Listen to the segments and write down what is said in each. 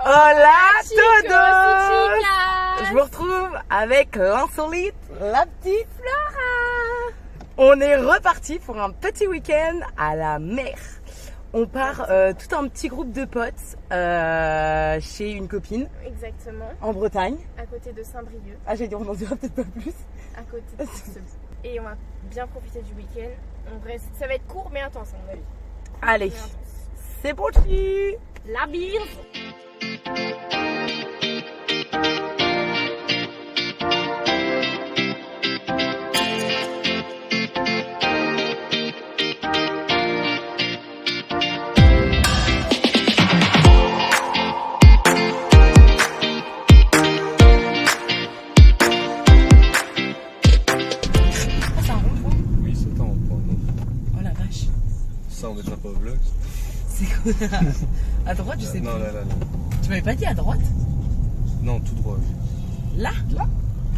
Hola chicos, todos! Je vous retrouve avec l'insolite, la petite Flora. On est reparti pour un petit week-end à la mer. On part tout un petit groupe de potes chez une copine. Exactement. En Bretagne. À côté de Saint-Brieuc. Ah, j'ai dit on en dira peut-être pas plus. À côté de Et on va bien profiter du week-end. Ça va être court mais intense à mon avis. Allez, c'est parti! La bière. Oui, c'est un rond-point. Oh la vache. Ça, on mettra pas au vlog. C'est quoi? À droite, je sais Non, plus. là. Tu m'avais pas dit à droite? Non, tout droit. Là? Là?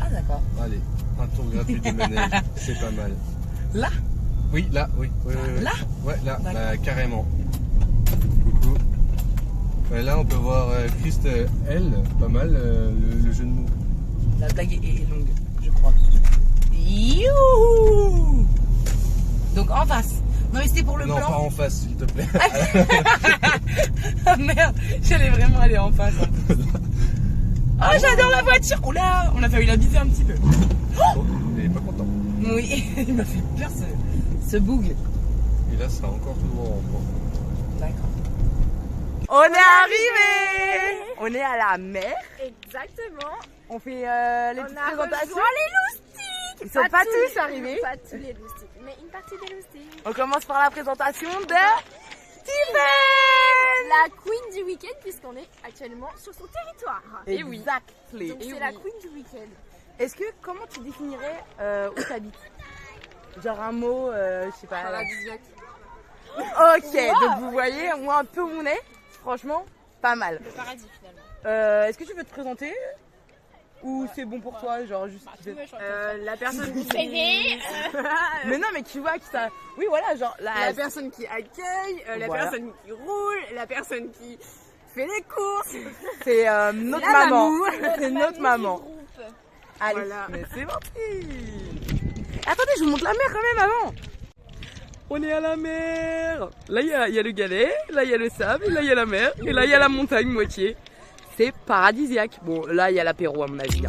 Ah d'accord. Allez, un tour gratuit de manège, c'est pas mal. Là? Oui, là, oui. Là? Ouais, là, D'accord. bah, carrément. Coucou. Là, on peut voir Christ, elle, pas mal, le jeu de mots. La blague est longue, je crois. Youhou! Donc en face. Non mais c'était pour le Non, plan. pas en face, s'il te plaît. Ah merde, j'allais vraiment aller en face. Oh, j'adore la voiture. Oula, on a failli la biser un petit peu. Oh, il est pas content. Oui, il m'a fait peur ce bug. Et là, ça sera encore tout droit en rond-point. D'accord. On est arrivé. On est à la mer. Exactement. On fait les On petites a présentations. rejoint les loustiques. Ils sont pas tous arrivés. Pas tous les loustiques, mais une partie des loustiques. On commence par la présentation de Tiffen. La queen du week-end puisqu'on est actuellement sur son territoire. Et oui. Exactly. Donc c'est la queen du week-end. Est-ce que, comment tu définirais où t'habites? Genre un mot, je sais pas. Paradisiaque. Ok, Wow. donc vous voyez, moi un peu où on est, franchement, pas mal. Le paradis finalement. Est-ce que tu veux te présenter? Ou c'est bon pour toi, genre juste... La personne qui Mais non, mais qui voit qui ça... Oui, voilà, genre... La personne qui accueille, la Voilà. personne qui roule, la personne qui fait les courses. C'est notre La maman. mamou. C'est notre maman. Allez, Voilà. mais c'est parti. Attendez, je vous montre la mer quand même avant. On est à la mer. Là, il y a le galet, là, il y a le sable, là, il y a la mer, et là, il y a la montagne moitié. C'est paradisiaque. Bon, là, il y a l'apéro à mon avis.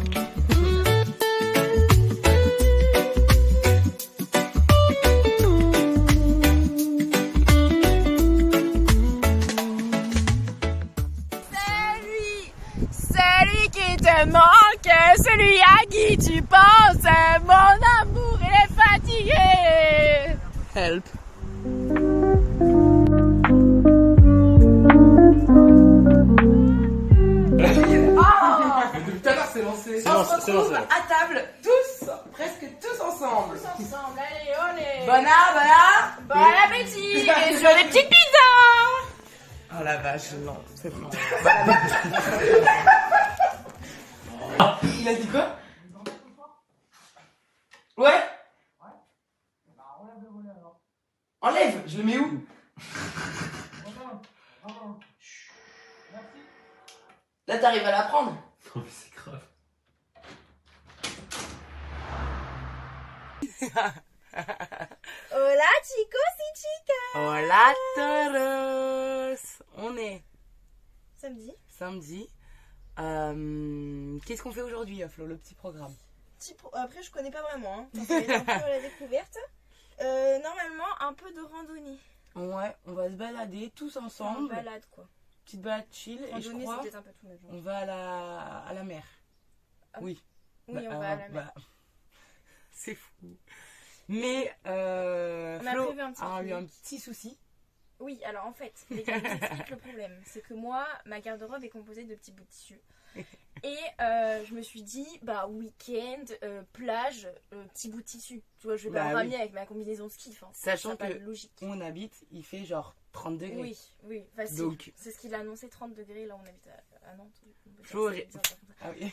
Celui qui te manque, celui à qui tu penses, mon amour, il est fatigué. Help. Depuis tout à l'heure, c'est lancé. On se retrouve à table, tous, presque tous ensemble. Ensemble, allez, olé. Bon art. Bon appétit. Et sur les petites pizzas. Oh la vache, non, c'est bon. Il a dit quoi? Ouais. Enlève, je le mets où? Là t'arrives à la prendre? Non, mais c'est grave. Hola chicos y chicas. Hola todos. On est Samedi. samedi. Qu'est-ce qu'on fait aujourd'hui, Flo, le petit programme? Après je connais pas vraiment. Hein. Ça va être un peu à la découverte. Normalement un peu de randonnée. Ouais, on va se balader tous ensemble. En balade quoi. Petite balade chill et je Randonnée crois c'est peut-être un peu tout le jour. on va à la mer. Ah, Oui. Oui, on va à la mer. C'est fou. Mais On a Flo prévu un petit a eu truc. un petit souci. Oui, alors en fait, les gars, je vous explique le problème. C'est que moi, ma garde-robe est composée de petits bouts de tissu. Et je me suis dit, bah week-end, plage, petits bouts de tissu. Tu vois, je vais pas Bah me oui. ramener avec ma combinaison ski. Enfin, Sachant ça a pas que de logique. où on habite, il fait genre 30 degrés. Oui, oui, facile. Donc- C'est ce qu'il a annoncé, 30 degrés. Là, on habite à Nantes. Flo C'est est- bizarre de faire comme ça. Ah oui.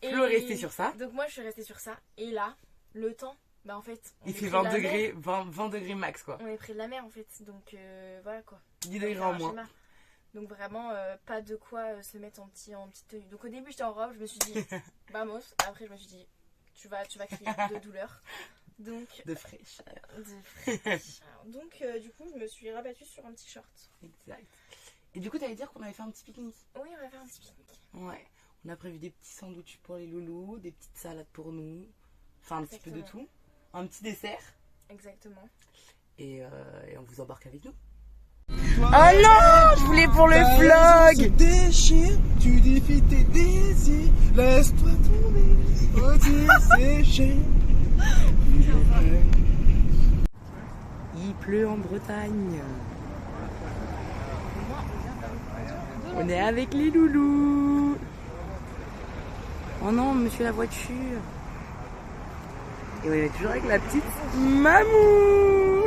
Et- Flo est resté sur ça. Donc moi, je suis restée sur ça. Et là, le temps, bah en fait, on Il est fait près de 20 la mer. degrés, 20 degrés max quoi. On est près de la mer en fait. Donc voilà quoi. 10 degrés On va en faire un moins. schéma. Donc vraiment pas de quoi se mettre en petite tenue. Donc au début j'étais en robe, je me suis dit vamos. Après je me suis dit tu vas crier de douleur. Donc De fraîcheur. Donc du coup je me suis rabattue sur un petit short. Exact. Et du coup t'allais dire qu'on avait fait un petit pique-nique. Oui, on va faire un petit pique-nique. Ouais. On a prévu des petits sandwichs pour les loulous, des petites salades pour nous. Enfin un petit peu de tout. Un petit dessert. Exactement. Et on vous embarque avec nous. Oh non, je voulais pour le vlog. Déchire, tu défies tes désirs, laisse-toi tomber, faut-il sécher. Il pleut en Bretagne. On est avec les loulous. Oh non, monsieur la voiture. Et on est toujours avec la petite Mamou.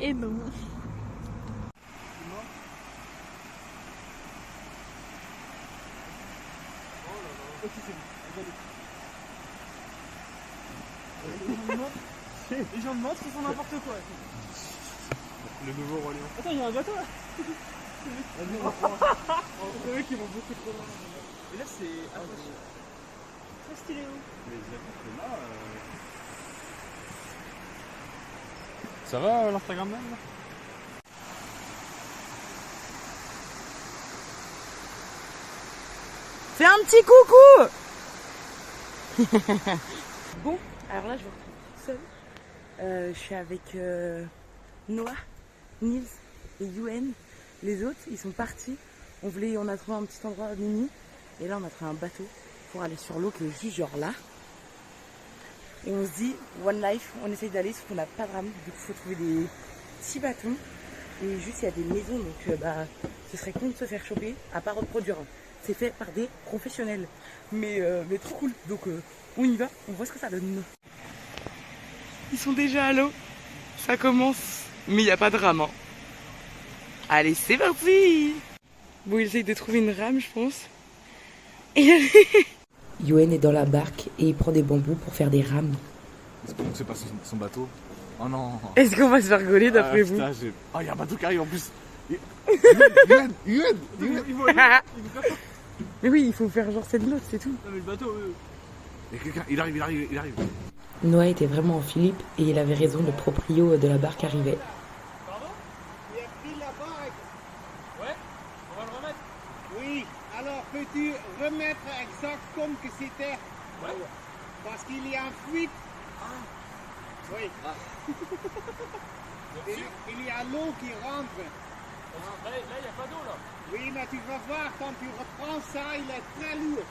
Et non. Les gens de montrent, ils font n'importe quoi. Le nouveau roi lion. Attends, il y a un bateau là. C'est eux qui vont beaucoup trop loin. Et là, c'est très stylé. Mais j'avoue que là. Ça va l'Instagram même là? Fais un petit coucou. Bon, alors là je vous retrouve toute seule. Je suis avec Noah, Nils et Yuen. Les autres, ils sont partis. On a trouvé un petit endroit à Mini. Et là, on a trouvé un bateau pour aller sur l'eau qui est juste genre là. Et on se dit, one life, on essaye d'aller, sauf qu'on n'a pas de rame. Du coup, il faut trouver des petits bâtons. Et juste, il y a des maisons, donc ce serait con de se faire choper, à part reproduire. C'est fait par des professionnels. Mais trop cool. Donc, on y va, on voit ce que ça donne. Ils sont déjà à l'eau. Ça commence. Mais il n'y a pas de rame. Hein. Allez, c'est parti. Bon, il essaye de trouver une rame, je pense. Et Yuen est dans la barque et il prend des bambous pour faire des rames. Est-ce qu'on ne sait pas son bateau? Oh non. Est-ce qu'on va se faire rigoler d'après vous? Oh, il y a un bateau qui arrive en plus. Mais oui, il faut faire genre cette note, c'est tout. Non, mais le bateau, Il y a quelqu'un, il arrive. Noah était vraiment en Philippe et il avait raison, le proprio de la barque arrivait. Pardon? Il a pris la barque. Ouais, on va le remettre. Oui, alors peux-tu remettre exact comme que c'était? Ouais. Parce qu'il y a une fuite. Oui. Il y a l'eau qui rentre. Là, il n'y a pas d'eau là. Oui, mais tu vas voir, quand tu reprends ça, il est très lourd.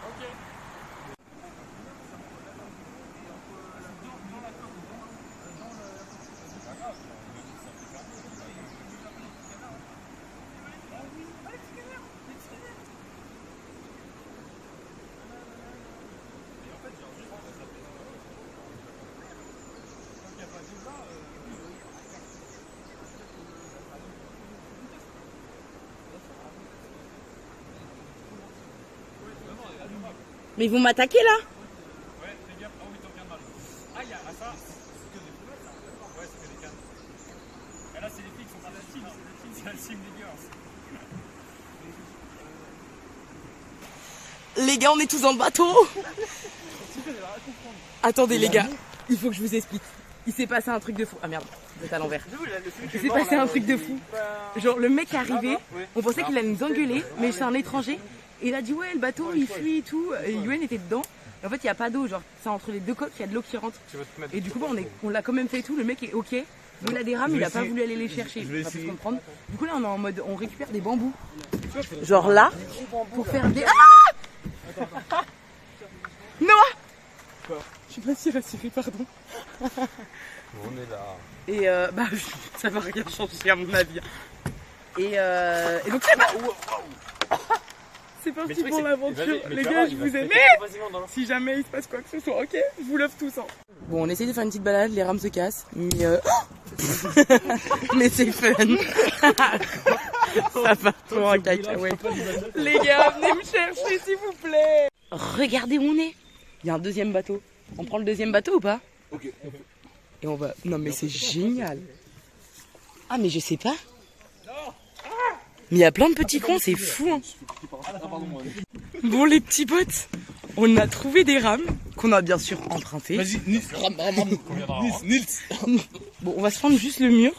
Ok. Mais ils vont m'attaquer là? Ouais, fais gaffe. Oh oui, t'en regardes mal. Ah, il y a ça. C'est que des poulettes, ça. Ouais, c'est que des cannes. Et là, c'est les filles qui sont pas la team. C'est la team des girls. Les gars, on est tous dans le bateau. Attendez les gars, il faut que je vous explique. Il s'est passé un truc de fou. Ah merde, vous êtes à l'envers. Il s'est passé un truc de fou. Genre le mec est arrivé, on pensait qu'il allait nous engueuler, mais c'est un étranger. Et il a dit ouais le bateau il fuit et tout. Et Yuen était dedans. Et en fait il n'y a pas d'eau, genre c'est entre les deux coques, il y a de l'eau qui rentre. Et du coup on l'a quand même fait et tout, le mec est ok. Mais il a des rames, il a pas voulu aller les chercher. On va pas se comprendre. Du coup là on est en mode on récupère des bambous. Genre là, pour faire des. Ah Noah. Je sais pas si elle a tiré, pardon. On est là. Et ça va rien changer à mon avis. Et donc c'est parti truc, pour c'est- l'aventure. vas-y, mais Les tu gars, vas je voir, vous il aime. va se péter facilement dans l'eau. Si jamais il se passe quoi que ce soit, ok, je vous love tous. Hein. Bon, on essaye de faire une petite balade, les rames se cassent, mais mais c'est fun. Ça part trop en cacahuète. Les gars, venez me chercher s'il vous plaît. Regardez où on est. Il y a un deuxième bateau. On prend le deuxième bateau ou pas? Ok. Et on va. Non mais c'est génial. Ah mais je sais pas. Mais il y a plein de petits cons, c'est fou. Hein. Bon les petits potes, on a trouvé des rames qu'on a bien sûr empruntées. Vas-y, Nils, rame. Nils. Bon, on va se prendre juste le mur.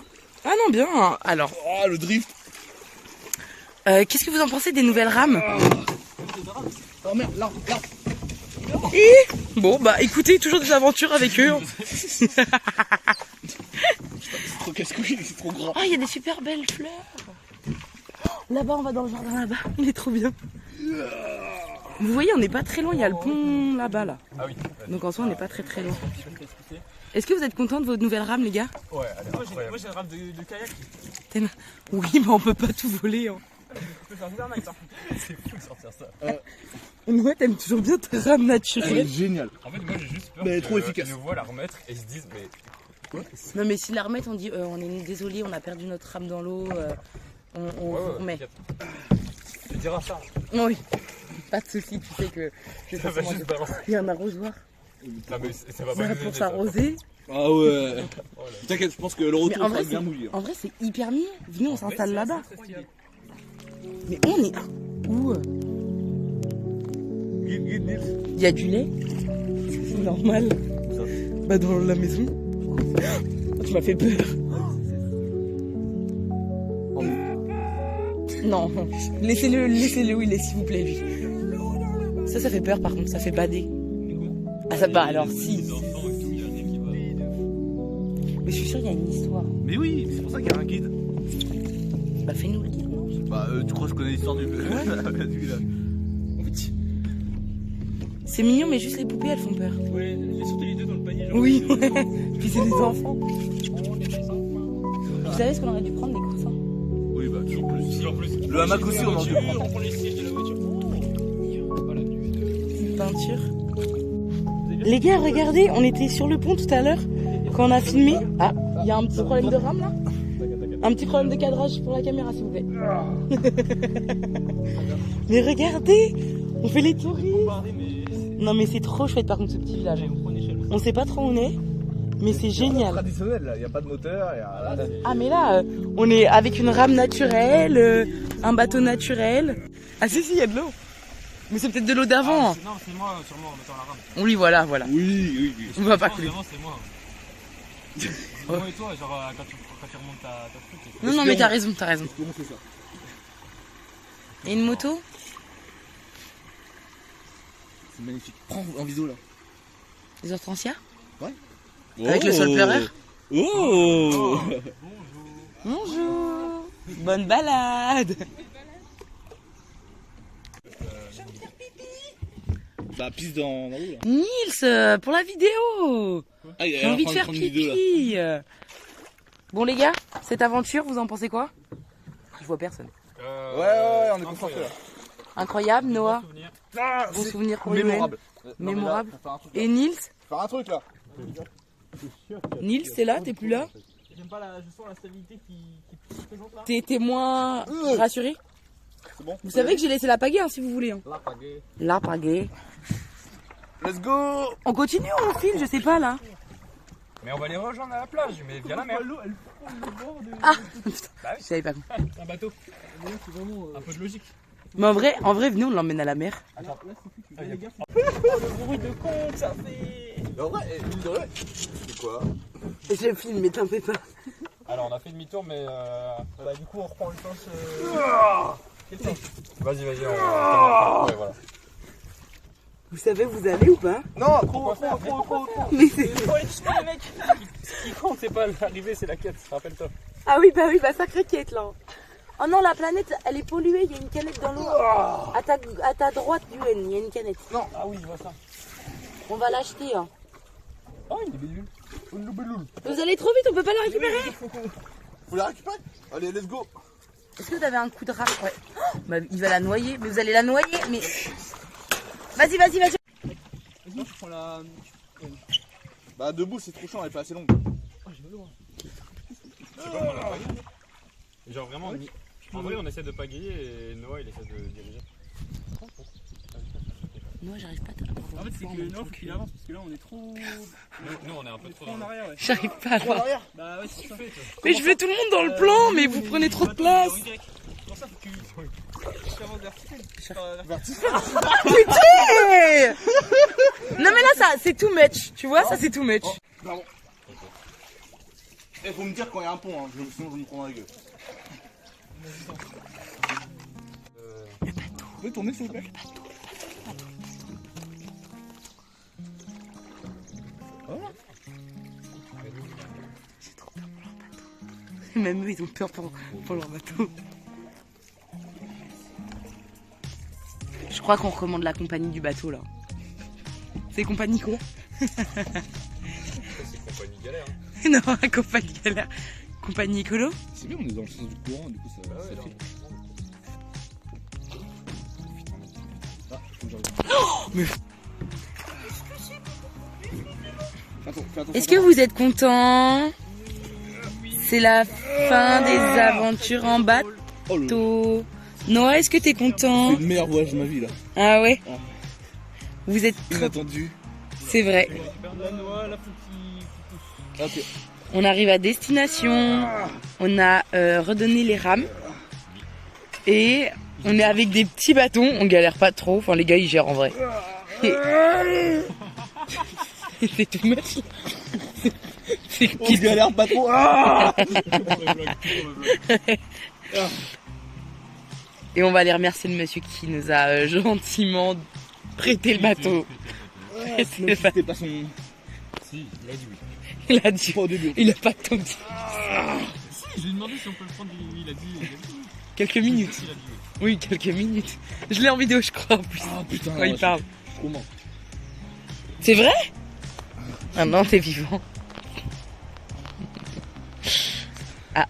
Ah non, bien. Hein. Alors, Ah, le drift. qu'est-ce que vous en pensez des nouvelles rames? Oh merde, là. Bon, bah écoutez, toujours des aventures avec eux. C'est trop casse-couille, c'est trop grand. Ah, il y a des super belles fleurs. Là-bas, on va dans le jardin là-bas. Il est trop bien. Vous voyez, on n'est pas très loin. Il y a le pont là-bas, là. Ah oui. Donc en soi, on n'est pas très très loin. Est-ce que vous êtes contents de votre nouvelle rame, les gars? Ouais, allez, moi j'ai un rame de kayak. Oui, mais on peut pas tout voler. Hein. Je peux faire gouvernail ça. C'est fou de sortir ça. Moi, t'aimes toujours bien ta rame naturelle. Génial. En fait, moi j'ai juste peur Mais elle est trop qu'ils efficace. nous voient la remettre et se disent, mais Non, mais si la remettent, on dit on est désolé, on a perdu notre rame dans l'eau. On vous remet. Tu diras ça. Oui, pas de soucis, tu sais que je Ça va juste balancer. il y a un arrosoir. Non, mais ça va pas Ça nous pour aider, ça. s'arroser. Ah ouais. T'inquiète, je pense que le Mais retour en sera vrai, bien mouillé. en vrai, c'est hyper mignon. Venez, on s'installe là-bas. Mais on est où? Il y a du lait? C'est normal. Bah dans la maison. Tu m'as fait peur. Non, laissez-le où il est, s'il vous plaît, lui. Ça fait peur par contre, ça fait bader. Ah ça bah alors si. Mais je suis sûre qu'il y a une histoire. Mais oui, c'est pour ça qu'il y a un guide. Bah fais-nous le guide. Bah, tu crois que je connais l'histoire du village? C'est mignon, mais juste les poupées, elles font peur. Ouais, j'ai sauté les deux dans le panier. Genre, Oui, ouais. Puis c'est des enfants. Vous savez ce qu'on aurait dû prendre, des coussins? Oui, bah, toujours plus. toujours plus. Le hamac aussi, on en dû prendre. On prend les sièges de la voiture. Voilà, Une peinture. Les gars, regardez, on était sur le pont tout à l'heure quand on a filmé. Ah, il y a un petit problème de rame là? Un petit problème de cadrage pour la caméra, s'il vous plaît. Mais regardez, on fait les touristes. Non mais c'est trop chouette par contre ce petit village. On sait pas trop où on est, mais c'est génial. Traditionnel, là. Il n'y a pas de moteur. Ah mais là, on est avec une rame naturelle, un bateau naturel. Ah si, il y a de l'eau. Mais c'est peut-être de l'eau d'avant. Non, c'est moi, sûrement, en mettant la rame. Oui, voilà. Oui. On va pas couler. Évidemment, c'est moi. C'est moi et toi, genre quand tu remontes ta truc. Non, mais t'as raison. Comment c'est ça? Et une moto? C'est magnifique. Prends en vidéo là. Des hortensias? Ouais. Avec le sol pleureur? Oh. Bonjour. Bonne balade. Bah, pisse dans l'eau là. Nils, pour la vidéo. Ah, J'ai envie de faire pipi. Bon les gars, cette aventure, vous en pensez quoi? Je vois personne. Ouais, on est concentrés là. Incroyable, Noah. Ah, Bon souvenir pour mémorable. Mémorable. Non, mais là, faut faire un truc, Et Nils? faire un truc là. Nils, t'es là? T'es plus là? J'aime pas je sens la stabilité qui se présente là. T'es moins rassuré? C'est bon. Vous savez que j'ai laissé la pagaie hein, si vous voulez. Hein. La pagaie. Let's go. On continue ou on file? Je sais pas là. Mais on va les rejoindre à la plage, mais via la mer. Ah putain, je savais pas. Un bateau. Un peu de logique. Mais en vrai, venez, on l'emmène à la mer. Le bruit de con, ça fait. En vrai, mine de rien, c'est quoi? Je filme, mais t'en fais pas. Alors on a fait demi-tour, mais bah, du coup on reprend le sens. Quel sens? Vas-y, on va. Ouais, voilà. Vous savez où vous allez ou pas? Non, trop. Mais c'est... Faut aller doucement, les mecs. Ce qui compte, c'est pas l'arrivée, c'est la quête, rappelle-toi. Ah oui, bah sacrée quête là. Oh non, la planète, elle est polluée, il y a une canette dans l'eau. À ta droite, Yuen, il y a une canette. Non. Ah oui, je vois ça. On va l'acheter. Hein. Oh, il est bellule. Vous allez trop vite, on peut pas la récupérer. Faut la récupérer. Allez, let's go. Est-ce que vous avez un coup de râle? Ouais. Oh, bah, il va la noyer, mais vous allez la noyer, mais... Vas-y. Vas-y, je prends la... Bah debout c'est trop chiant, elle est pas assez longue. Je sais pas, on l'a pagaille. Genre vraiment, en vrai on essaie de pagayer et Noah il essaie de diriger. Noah, j'arrive pas à... En fait, c'est que Noah, faut qu'il avance parce que là, on est trop. Nous on est un peu trop en arrière, ouais. J'arrive pas à voir. Bah ouais, c'est ça. Mais je veux tout le monde dans le plan, mais vous prenez trop de place. C'est pour ça faut que tu avances vertical. Putain. Non mais là, ça, c'est too much. Tu vois, ça c'est too much. Pardon. Eh, faut me dire quand il y a un pont, hein, sinon je me prends dans la gueule. Vous pouvez tourner s'il vous plaît? Même eux, ils ont peur pour leur bateau. Je crois qu'on recommande la compagnie du bateau, là. C'est compagnie quoi? C'est compagnie galère. Non, compagnie galère. Compagnie écolo? C'est bien, on est dans le sens du courant, du coup ça file. Ah, faut que j'arrive. Oh, mais... Fais attention. Est-ce que vous êtes contents? C'est la fin des aventures en bateau. Noah, est-ce que t'es content? C'est le meilleur voyage de ma vie là. Ah ouais? Ah. Vous êtes trop... Inattendu. C'est vrai. Là, Noah, là, faut qu'il pousse. Ok. On arrive à destination. On a redonné les rames. Et on est avec des petits bâtons. On galère pas trop. Enfin, les gars, ils gèrent en vrai. C'est tout much. On se galère pas trop. Ah Et on va aller remercier le monsieur qui nous a gentiment prêté le bateau. C'était pas son... Si, il a dit oui. Il a dit. Pas au début. Il a pas tout dit. Si, je lui ai demandé si on peut le prendre, il a dit. Quelques minutes. Il a dit oui. Oui, quelques minutes. Je l'ai en vidéo, je crois, en plus. Ah putain, Quand il parle. Comment? C'est vrai? Ah non, t'es vivant. Ah.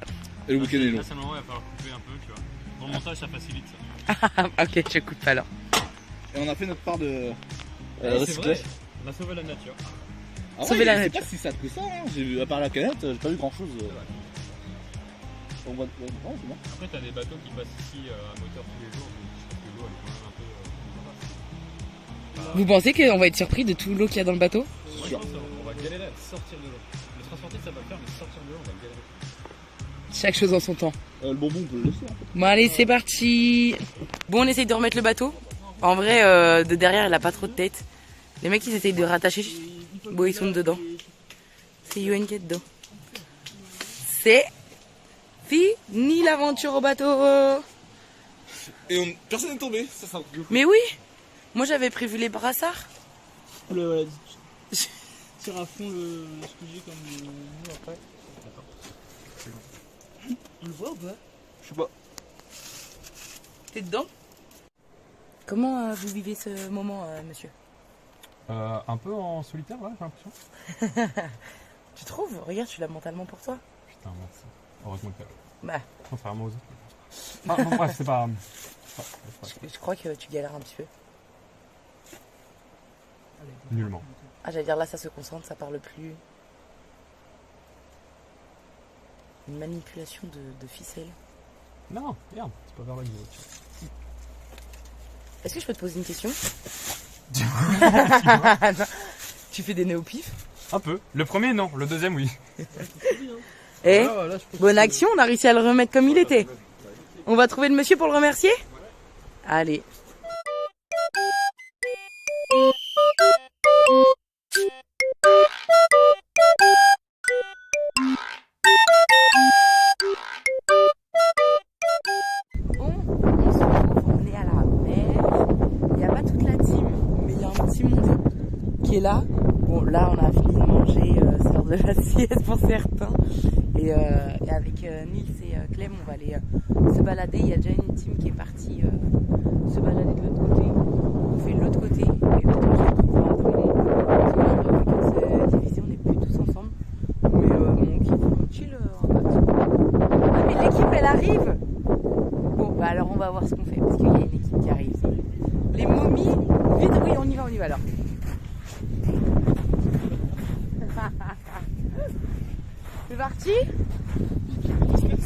Et le week-end est long. Là, c'est le moment où il va falloir couper un peu, tu vois. Dans le montage, ça facilite ça. Ok, je coupe alors. Et on a fait notre part de C'est recyclage. vrai, on a sauvé la nature. Ah Sauver la je sais nature. pas si ça te fait ça, hein. J'ai vu, à part la canette, j'ai pas vu grand chose. On voit... c'est bon. Après, t'as des bateaux qui passent ici à moteur tous les jours, donc je pense que l'eau elle est quand même un peu. Vous pensez qu'on va être surpris de tout l'eau qu'il y a dans le bateau? Moi, je pense qu'on va galérer à sortir de l'eau. Le transporter, ça va le faire, mais sortir de l'eau, on va galérer. Chaque chose en son temps. Le bonbon, on peut le laisser. Hein. Bon allez, c'est parti. Bon, on essaye de remettre le bateau. En vrai, de derrière, il a pas trop de tête. Les mecs, ils essayent de rattacher. Bon, ils sont dedans. C'est Yoann qui est dedans. C'est fini l'aventure au bateau. Et personne n'est tombé, ça sera cool. Mais oui, moi j'avais prévu les brassards. Voilà, tire à fond le squeegee comme nous après. On le voit ou pas? Je sais pas. T'es dedans? Comment vous vivez ce moment, monsieur? Un peu en solitaire, là, j'ai l'impression. Tu trouves? Regarde, je suis là mentalement pour toi. Putain, merci. Heureusement que t'es là. Bah, Contrairement aux autres. Enfin, bon, bref, c'est pas. je crois que tu galères un petit peu. Nullement. Ah, j'allais dire là, ça se concentre, ça parle plus. Une manipulation de ficelle. Non, merde, c'est pas vers la vidéo. Est-ce que je peux te poser une question? Non. Tu fais des nœuds au pif? Un peu. Le premier, non. Le deuxième, oui. Eh, bonne action, on a réussi à le remettre comme il était. On va trouver le monsieur pour le remercier? Allez. Bon, on se retrouve, on est à la mer. Il n'y a pas toute la team, mais il y a un petit monde qui est là. Bon, là, on a fini de manger, c'est l'heure de la sieste pour certains. Et avec Nils et Clem, on va aller se balader. Il y a déjà une team qui est partie se balader de l'autre côté. On fait l'autre côté. Et peut-être que je vais trouver un moment. Parce que là, le week-end s'est divisé, on n'est plus tous ensemble. Mais bon, on kiffe, on chill en bateau. Ah, mais l'équipe, elle arrive! C'est parti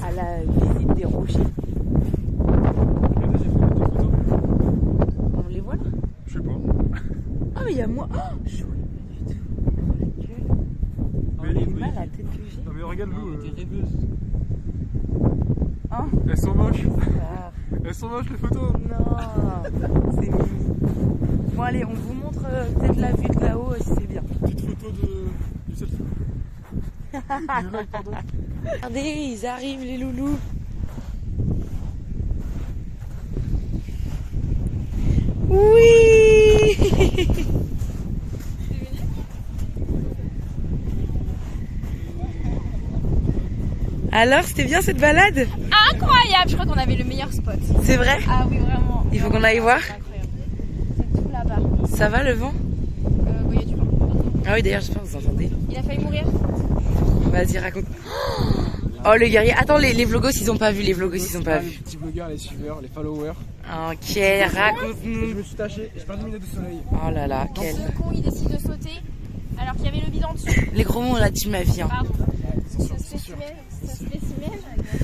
à la visite des rochers. On les voit là? Je sais pas. Ah mais il y a moi. Oh, je vois pas du tout. Oh la gueule. Mais elle est mal la tête que j'ai. Non mais regarde-nous. T'es rêveuse. Hein? Elles sont moches. Ah, Elles sont moches les photos. non, c'est mimi. Bon allez, on vous montre peut-être la vue de là-haut si c'est bien. Petite photo du selfie. Pardon. Regardez, ils arrivent les loulous. Oui. Alors, c'était bien cette balade? Incroyable, je crois qu'on avait le meilleur spot. C'est vrai? Ah oui, vraiment. Il faut qu'on aille voir. C'est incroyable. C'est tout là-bas. Ça va le vent? Oui, il y a du vent. Ah oui, d'ailleurs, j'espère que vous entendez. Il a failli mourir. Vas-y, raconte. Oh, le guerrier. Attends, les vlogos, ils ont pas vu. Les vlogos, ils ont pas Les vu. petits blogueurs, les suiveurs, les followers. Ok, Je raconte-nous. me suis taché, j'ai perdu mes lunettes de soleil. Oh là là, quel... Ce con, il décide de sauter alors qu'il y avait le vide en dessous. Les gros mots, on l'a dit ma vie. Hein. Pardon. Ce spécimen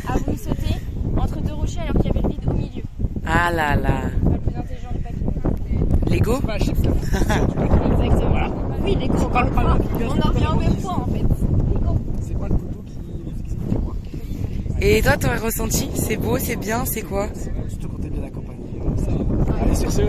a voulu sauter entre deux rochers alors qu'il y avait le vide au milieu. Ah là là. Pas le plus intelligent du paquet. Lego? Exactement. Oui, les gros. On en revient au même point en fait. C'est pas le couteau qui moi. Et toi, ton ressenti? C'est beau, c'est bien, c'est quoi? Surtout quand t'es bien accompagné. Allez, sur ce.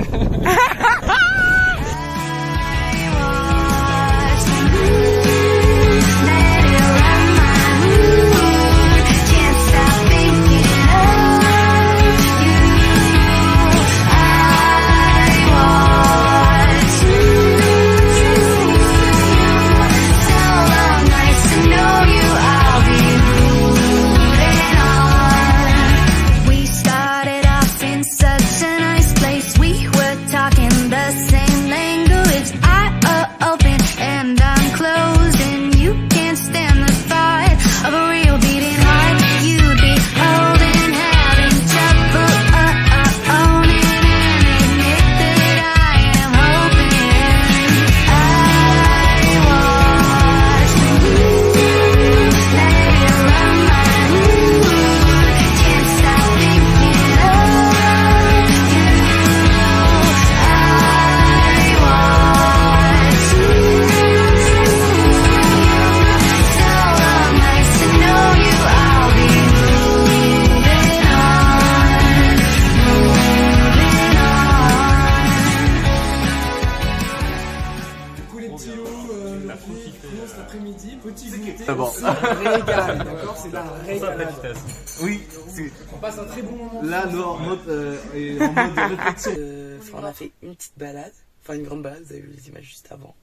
Régal, d'accord, c'est la régalade. Oui, On passe un très bon moment. là, nous en mode réflexion. On a fait une petite balade, enfin une grande balade, vous avez vu les images juste avant.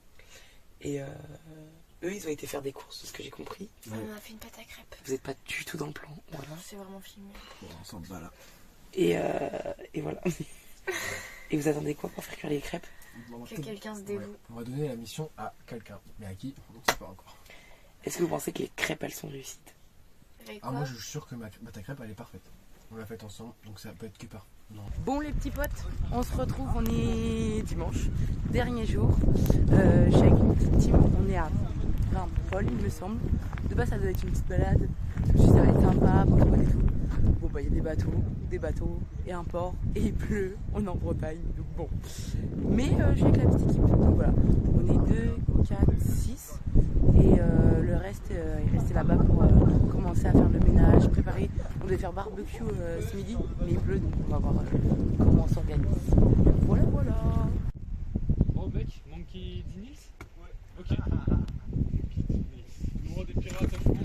Et eux, ils ont été faire des courses, de ce que j'ai compris. On a fait une pâte à crêpes. Vous n'êtes pas du tout dans le plan, voilà. C'est vraiment filmé. Bon, on s'en bat là. Et voilà. Et vous attendez quoi pour faire cuire les crêpes? Que quelqu'un se dévoue. On va donner la mission à quelqu'un. Mais à qui? On ne sait pas encore. Est-ce que vous pensez que les crêpes, elles sont réussites? Avec Ah, quoi? moi je suis sûr que ta crêpe elle est parfaite. On l'a faite ensemble, donc ça peut être que par. Non. Bon les petits potes, on se retrouve, on est dimanche, dernier jour. Je suis avec une petite team, on est à Paul il me semble. De base ça doit être une petite balade, je me suis dit ça va être sympa, pour et tout. Bon bah il y a des bateaux et un port et il pleut, on est en Bretagne, donc bon. Mais je suis avec la petite équipe, donc voilà. On est 2, 4, 6 et le reste est resté là-bas pour commencer à faire le ménage, préparer. On devait faire barbecue ce midi, mais il pleut donc on va voir comment on s'organise. Voilà. Oh mec, Monkey Dinis? Ouais. Ok. Le roi des pirates à fond.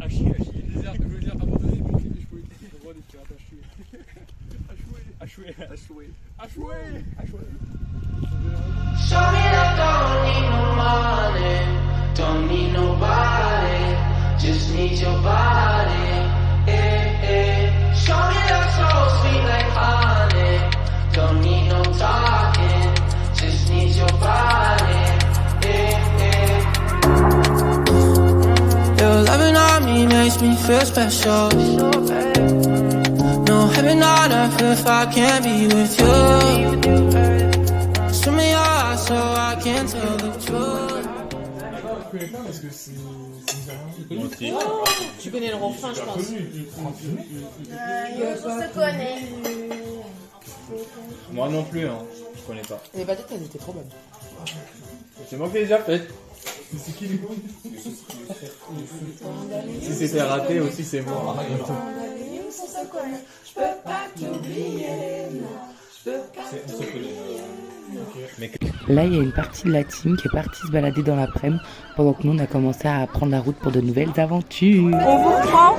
À chier. Je veux dire abandonné, mais c'est échoué. Le roi des pirates à chier. À chouer. Show me that don't need no money, don't need nobody, just need your body. Show me that soul sweet like honey, don't need no talking, just need your body. Your loving on me makes me feel special. No heaven on earth if I can't be with you. connais pas parce que c'est Moi aussi. Tu connais le refrain, je pense. On se connaît. Moi non plus, hein. Je connais pas. Les baguettes, elles étaient trop bonnes. C'est moi qui les ai faites. c'est qui les cons? Si c'était raté aussi, c'est moi. Je peux pas t'oublier. Là, il y a une partie de la team qui est partie se balader dans l'après-midi pendant que nous, on a commencé à prendre la route pour de nouvelles aventures. On vous reprend,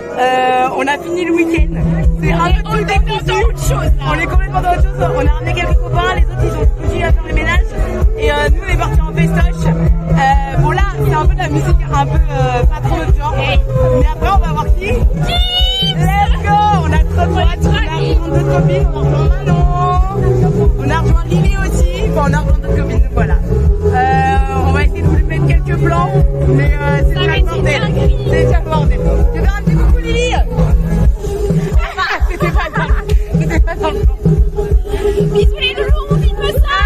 on a fini le week-end. C'est un peu tout décousu. On est complètement dans autre chose. On a ramené quelques copains, les autres, ils ont continué à faire le ménage. Et nous, on est partis en festoche. Bon, là, c'est un peu de la musique, un peu pas trop notre genre. Mais après, on va voir qui. Let's go! On a trop de hâte. On a rejoint d'autres copines, on a rejoint Manon. On a rejoint Lily aussi. Enfin, on a rejoint d'autres copines, donc voilà. On va essayer de vous mettre quelques plans. Mais c'est déjà le bordel. C'est déjà le bordel. Tu veux faire un petit coucou, Lily? C'était pas dans le C'était pas dans le plan. Bisous les loulous, on filme ça.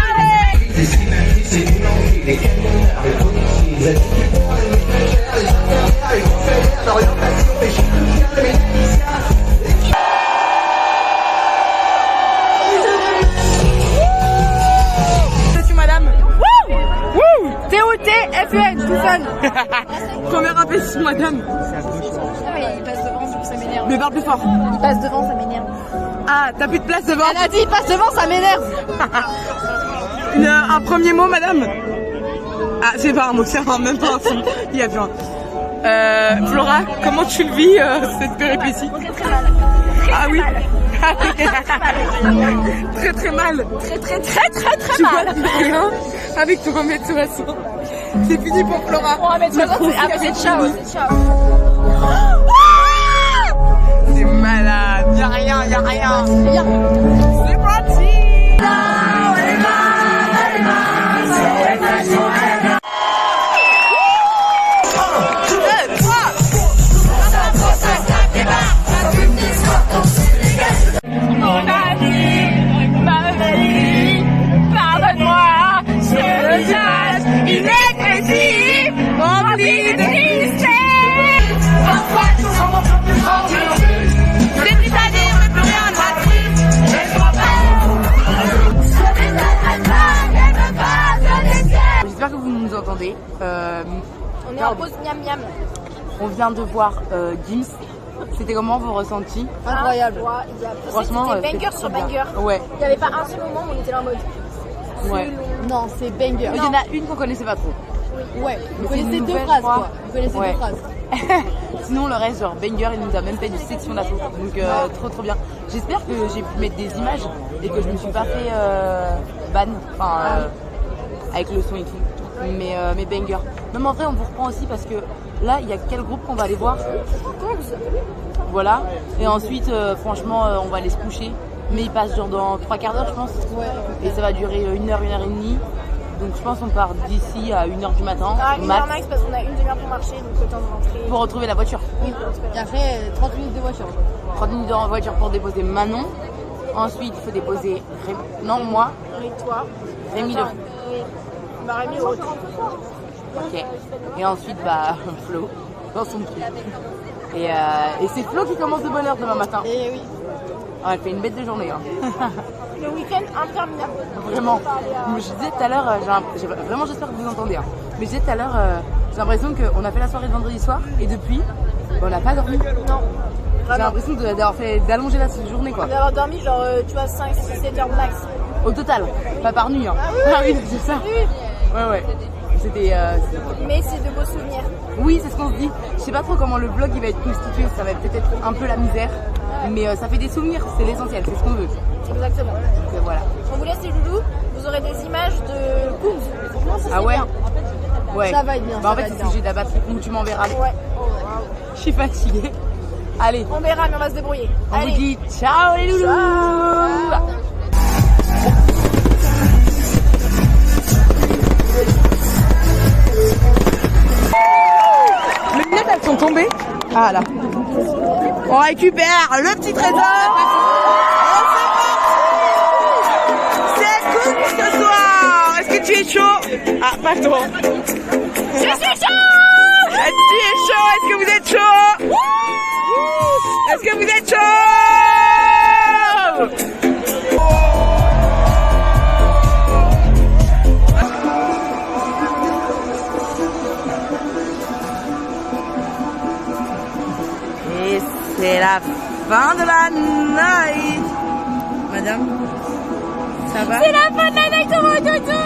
T-O-T-F-E-N, tout seul. Première appétit, madame. Mais il passe devant, du coup ça m'énerve. Mais parle plus fort. Il passe devant, ça m'énerve. Ah, t'as plus de place devant. Elle a dit il passe devant, ça m'énerve. Un premier mot, madame. Ah, c'est pas un mot, c'est même pas un son. Il y a bien. Flora, comment tu le vis, cette péripétie? Très mal. Ah oui. Très très mal. Très Tu mal. vois rien avec ton 1m60. C'est fini pour Flora. Bon, 1m60, c'est ciao. C'est ciao. C'est malade. Y'a rien. C'est parti. Pardonne-moi, c'est le jazz, il est précis, rempli de tristesse. Parfois, tout semble plus grand que l'on veut. C'est triste à dire, mais plus rien ne va triste. Je crois pas. Ce métal à toi, ne veut pas se laisser. J'espère que vous nous entendez. On est en pause miam miam. On vient de voir Gims. C'était comment vos ressentis? Incroyable. Franchement, c'était banger sur banger. Ouais. Il n'y avait pas un seul moment où on était là en mode. Ouais. Non, c'est banger. Il y en a une qu'on connaissait pas trop. Ouais, vous Mais connaissez c'est une deux nouvelle, phrases je crois. quoi. Vous connaissez Ouais. deux phrases. Sinon le reste, genre banger, il nous a même fait une section d'assaut. Donc trop bien. J'espère que j'ai pu mettre des images et que je me suis pas fait ban, enfin avec le son et tout. Mais banger. Même en vrai, on vous reprend aussi parce que là, il y a quel groupe qu'on va aller voir? Voilà. Et ensuite, franchement, on va aller se coucher. Mais il passe genre dans 3 quarts d'heure, je pense. Ouais. Et ça va durer 1 heure, 1 heure et demie. Donc je pense qu'on part d'ici à 1 heure du matin. Ah, une heure max parce qu'on a une demi-heure pour marcher, donc le temps de rentrer. Pour retrouver la voiture. Et après, 30 minutes de voiture. 30 minutes en voiture pour déposer Manon. Ensuite, il faut déposer non, moi. Et toi? Rémi le. Bah, Rémi au retour. Ok. Et ensuite, bah, Flo, dans son truc. Et c'est Flo qui commence de bonne heure demain matin. Et oui. Ah, elle fait une bête de journée. Hein. Le week-end interminable. Vraiment. Je disais tout à l'heure, vraiment j'espère que vous entendez. Hein. Mais je disais tout à l'heure, j'ai l'impression qu'on a fait la soirée de vendredi soir et depuis, on n'a pas dormi. Non. J'ai l'impression d'allonger la journée quoi. D'avoir dormi genre, tu vois, 5, 6, 7 heures max. Au total, pas par nuit. Hein. Ah oui, c'est ça. Oui. Ouais. C'était. Mais c'est de beaux souvenirs. Oui, c'est ce qu'on se dit. Je sais pas trop comment le vlog il va être constitué, ça va peut-être être un peu la misère. Mais ça fait des souvenirs, c'est l'essentiel, c'est ce qu'on veut. Exactement. Donc voilà. On vous laisse les loulous, vous aurez des images de Kungs. Franchement, ça, Ah ouais bien. Ouais. Ça va être bien. Bah en fait, c'est que j'ai de la batterie ou tu m'enverras. Ouais. Je suis fatiguée. Allez. On verra, mais on va se débrouiller. On Allez. vous dit ciao les loulous. Ciao. Les lunettes elles sont tombées. Ah là. On récupère le petit trésor. Et c'est cool ce soir. Est-ce que tu es chaud? Ah, pas trop. Je suis chaud. chaud? Est-ce que vous êtes chaud? Est-ce que vous êtes chaud? Et c'est la fin de la night. Madame, ça va? C'est la fin de la night, on va dodo.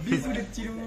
Bisous les petits loups.